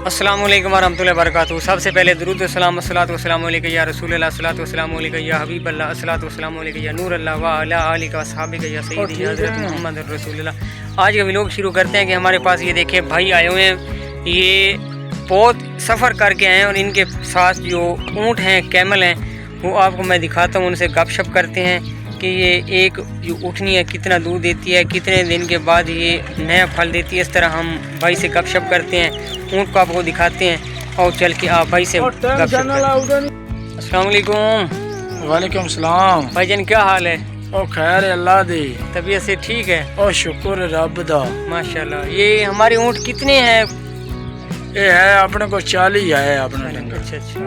अस्सलामु अलैकुम वरहमतुल्लाहि वबरकातुहू। सबसे पहले दुरूद व सलाम अस्सलातु वस्सलामु अलैका या रसूलल्लाह अस्सलातु वस्सलामु अलैका या हबीबल्लाह अस्सलातु वस्सलामु अलैका या नूरल्लाह व अला आलिका व अस्हाबिका या सय्यदी या हज़रत मुहम्मद रसूलुल्लाह। आज का व्लॉग शुरू करते हैं कि हमारे पास ये देखिए भाई आए हुए हैं, ये बहुत सफ़र करके आए हैं और इनके साथ जो ऊँट हैं, कैमल हैं, वो आपको मैं दिखाता हूँ। उनसे गपशप करते हैं कि ये एक जो उठनी है कितना दूध देती है, कितने दिन के बाद ये नया फल देती है। इस तरह हम भाई से गपशप करते हैं, ऊँट को आपको दिखाते हैं और चल के आप भाई से गपशप करते हैं। अस्सलाम वालेकुम। वालेकुम सलाम भाईजान क्या हाल है? ओ खैर है अल्लाह दी, तबीयत से ठीक है? ओ शुक्र रब दा। माशाल्लाह। ये हमारे ऊँट कितने हैं? ये है अपने को 40 है अपने डंगर। अच्छा अच्छा।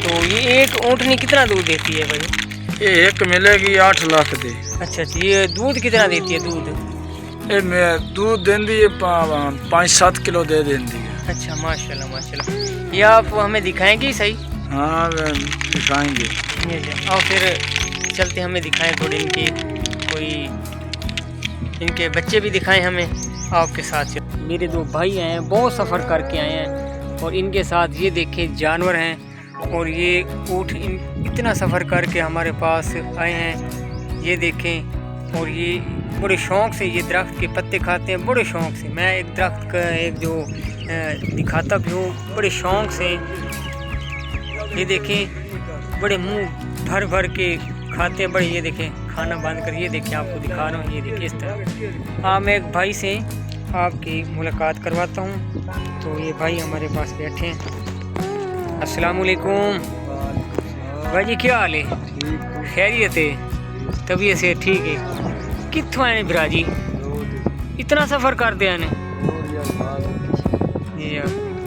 तो ये एक ऊँटनी कितना दूध देती है भाई? ये एक मिलेगी 8 लाख दी। अच्छा अच्छा। ये दूध कितना देती है? दूध ये मैं दूध देंदी है 5-7 किलो दे देंदी है। अच्छा माशाल्लाह माशाल्लाह। ये आप हमें दिखाएंगे सही? हाँ दिखाएंगे। और फिर चलते हमें दिखाएं थोड़े इनके कोई इनके बच्चे भी दिखाएं हमें आपके साथ। मेरे दो भाई हैं, बहुत सफ़र करके आए हैं और इनके साथ ये देखे जानवर हैं और ये ऊँट इतना सफ़र करके हमारे पास आए हैं। ये देखें, और ये बड़े शौक़ से ये दरख्त के पत्ते खाते हैं, बड़े शौक़ से। मैं एक दरख्त का एक जो दिखाता भी हूँ, बड़े शौक़ से। ये देखें, बड़े मुंह भर भर के खाते हैं, बड़े। ये देखें खाना बांध कर। ये देखें आपको दिखा रहा हूँ, ये देखिए इस तरह। हाँ, मैं एक भाई से आपकी मुलाकात करवाता हूँ। तो ये भाई हमारे पास बैठे हैं। अस्सलाम वालेकुम भाई जी, क्या हाल है? खैरियत है? तबीयत से ठीक है? कित्थों आए भरा जी? इतना सफ़र करते हैं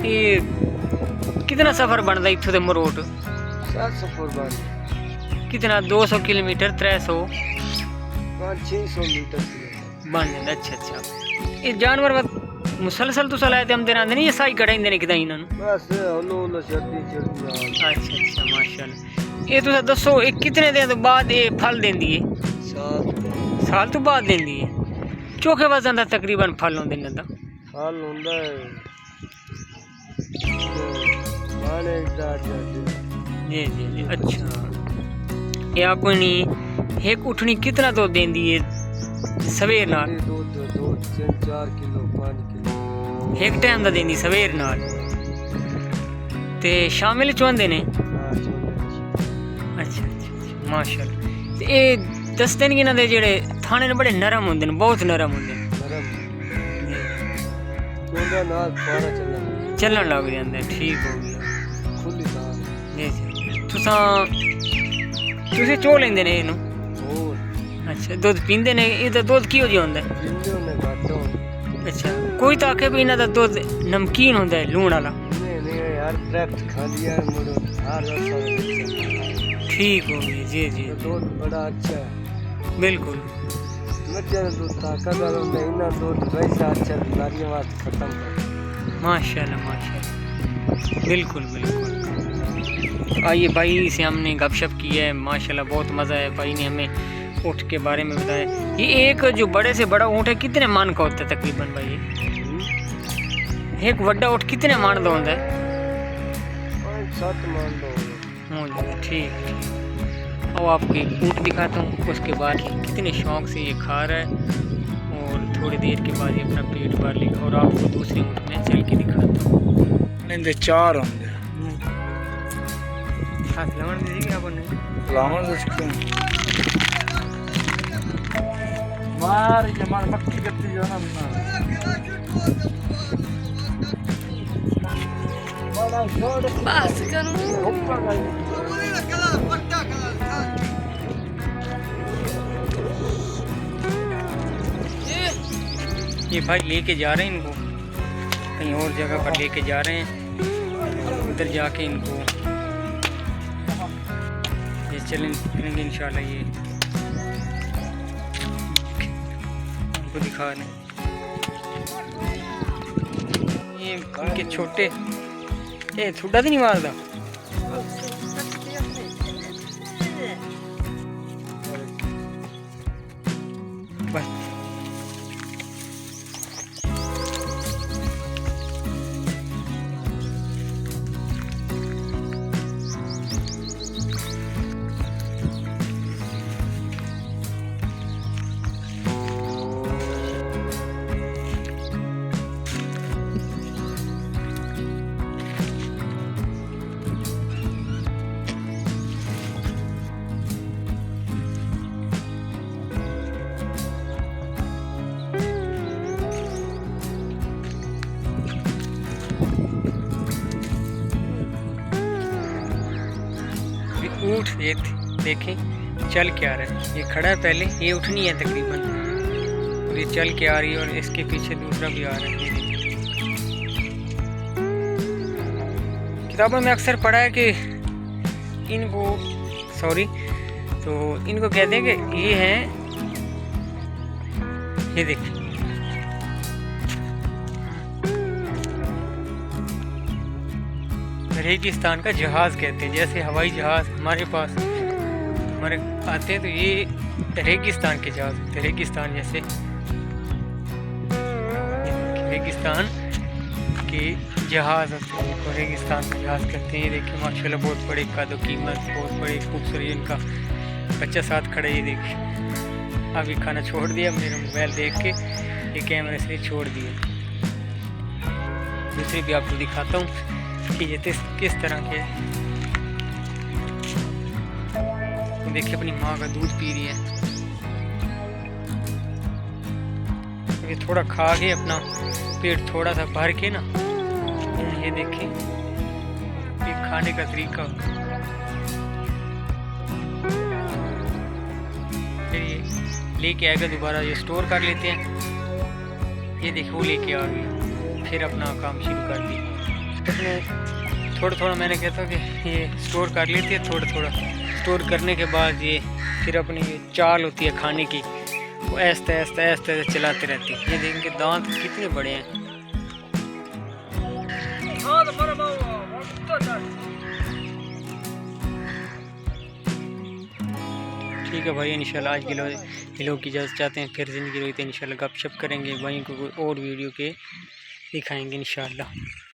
ये कितना सफ़र बनता इत्थों ते मरोट? कितना 200 किलोमीटर 300 600 मीटर बन जाता। अच्छा अच्छा। ये जानवर मुसलसल तुसल आए थे हम देना नहीं, ये साई कटाइंदे ने किदा इन्हां बस हलो छड्डी छड्डी। अच्छा अच्छा माशाल्लाह। ये तुस दसो ये कितने दिन तो बाद ये फल देंदी है? साल तो बाद देंदी है। चोखे वजन दा तकरीबन फल होंदे ने दा? फल हुंदा है माने जी जी जी। अच्छा, ये आपको नहीं एक उठनी कितना तो देंदी है सवेर नाल? 2-4 किलो 5 किलो एक टाइम दा देंदी सवेर नाल ते शामिल चुंदे ने? अच्छा अच्छा माशाल्लाह। ते ये दसदे न कि इन्हां दे जेह्ड़े थाने ने बड़े नरम होंदे न, बहुत नरम होंदे न। चलन लग जांदे। ठीक हो गया जी जी। तुसी चो लेंदे ने इनू? अच्छा, दुध पींदे ने? एह्दा दुध किहो जिहा होंदा है? अच्छा, कोई तो आखे भी इन्हां दा दुध नमकीन होंदा है, लूण आह्ला। ठीक हो गई जी जी। दूध बड़ा अच्छा है, बिल्कुल। दूध ताकतवर होंदा है, इन्हां दूध वैसा अच्छा बीमारियों वास्ते खत्म कर। माशाल्लाह माशाल्लाह। बिल्कुल बिल्कुल। आइए भाई से हमने गपशप की है, माशाल्लाह बहुत मज़ा है। भाई ने हमें ऊँट के बारे में बताया। ये एक जो बड़े से बड़ा ऊँट है कितने मन का होता है तकरीबन भाई? एक बड़ा ऊँट कितने मन का होता है? 7 मान लो। ठीक। और आपके ऊँट दिखाता हूँ, उसके बाद कितने शौक़ से ये खा रहा है और थोड़ी देर के बाद ये अपना पेट भर लेगा। और आपको दूसरे ऊँट में चल के दिखाता हूँ। इनके 4 होंगे। हाथ लावन दीजिए आपने लावन दे मार ये मार मक्खी करती जो ना बस करो। ये भाई लेके जा रहे हैं इनको कहीं और जगह पर, लेके जा रहे हैं। उधर जाके इनको ये चलेंगे इंशाल्लाह। ये इनको दिखा रहे हैं। ये इनके छोटे ये थोड़ा तो नहीं मारता? बस उठ देखें चल के आ रहा है। ये खड़ा है पहले, ये उठनी है तकरीबन, और ये चल के आ रही है और इसके पीछे दूसरा भी आ रहा है। ये देखिए किताबों में अक्सर पढ़ा है कि इनको तो इनको कहते हैं कि ये हैं, ये देखिए रेगिस्तान का जहाज कहते हैं। जैसे हवाई जहाज हमारे पास हमारे आते हैं, तो ये रेगिस्तान के जहाज होते हैं। रेगिस्तान जैसे रेगिस्तान के जहाज होते हैं, तो रेगिस्तान का जहाज कहते हैं। ये देखिए माशाल्लाह बहुत बड़े कद कीमत, बहुत बड़े खूबसूरत, इनका बच्चा साथ खड़ा है। ये देखिए अभी खाना छोड़ दिया, मेरा मोबाइल देख के ये कैमरे से छोड़ दिया। दूसरी भी आपको दिखाता हूँ कि ये किस तरह के। देखिए अपनी माँ का दूध पी रही है। ये थोड़ा खा के अपना पेट थोड़ा सा भर के ना, ये देखिए ये खाने का तरीका। फिर ये लेके आएगा दोबारा, ये स्टोर कर लेते हैं। ये देखिए वो लेके आ गई, फिर अपना काम शुरू कर दिया। इसमें थोड़ा मैंने कहता कि ये स्टोर कर लेती है, थोड़ा स्टोर करने के बाद ये फिर अपनी चाल होती है खाने की, वो ऐसे चलाते रहती है। ये देखेंगे दांत कितने बड़े हैं। ठीक है भाई, इंशाल्लाह आज के लोग की इजाज़त चाहते हैं। फिर ज़िंदगी रही तो इंशाल्लाह गपशप करेंगे, वहीं को कोई और वीडियो के दिखाएंगे इंशाल्लाह।